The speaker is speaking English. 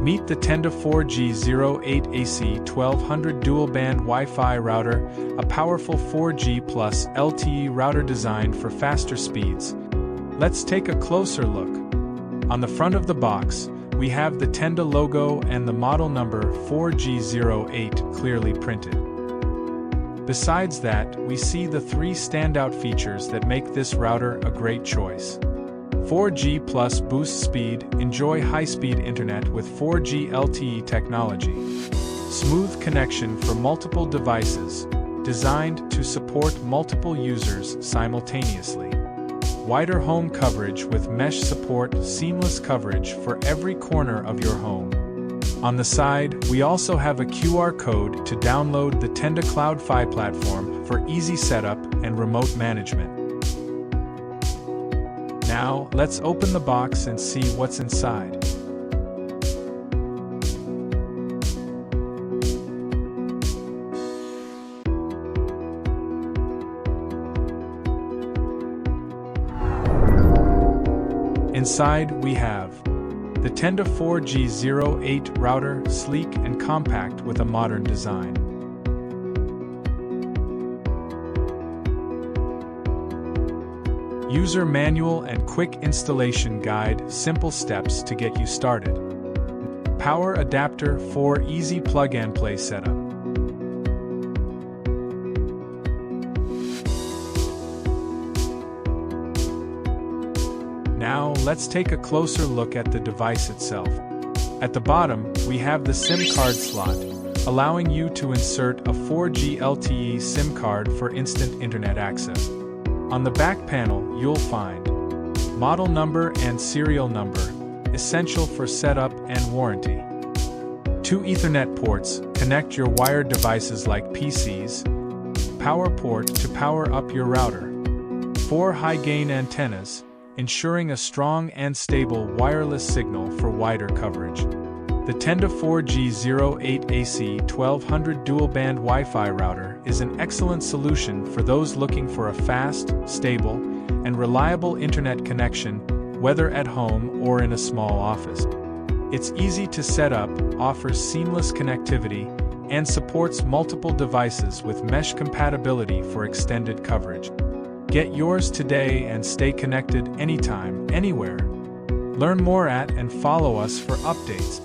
Meet the Tenda 4G08 AC1200 dual-band Wi-Fi router, a powerful 4G plus LTE router designed for faster speeds. Let's take a closer look. On the front of the box, we have the Tenda logo and the model number 4G08 clearly printed. Besides that, we see the three standout features that make this router a great choice. 4G plus boost speed. Enjoy high-speed internet with 4G LTE technology. Smooth connection for multiple devices, designed to support multiple users simultaneously. Wider home coverage with mesh support. Seamless coverage for every corner of your home. On the side, we also have a QR code to download the Tenda CloudFi platform for easy setup and remote management. Now, let's open the box and see what's inside. Inside, we have the Tenda 4G08 router, sleek and compact with a modern design. User manual and quick installation guide, simple steps to get you started. Power adapter for easy plug-and-play setup. Now, let's take a closer look at the device itself. At the bottom, we have the SIM card slot, allowing you to insert a 4G LTE SIM card for instant internet access. On the back panel, you'll find model number and serial number, essential for setup and warranty. 2 Ethernet ports connect your wired devices like PCs. Power port to power up your router. 4 high-gain antennas, ensuring a strong and stable wireless signal for wider coverage. The Tenda 4G08 AC1200 dual-band Wi-Fi router is an excellent solution for those looking for a fast, stable, and reliable internet connection, whether at home or in a small office. It's easy to set up, offers seamless connectivity, and supports multiple devices with mesh compatibility for extended coverage. Get yours today and stay connected anytime, anywhere. Learn more at and follow us for updates.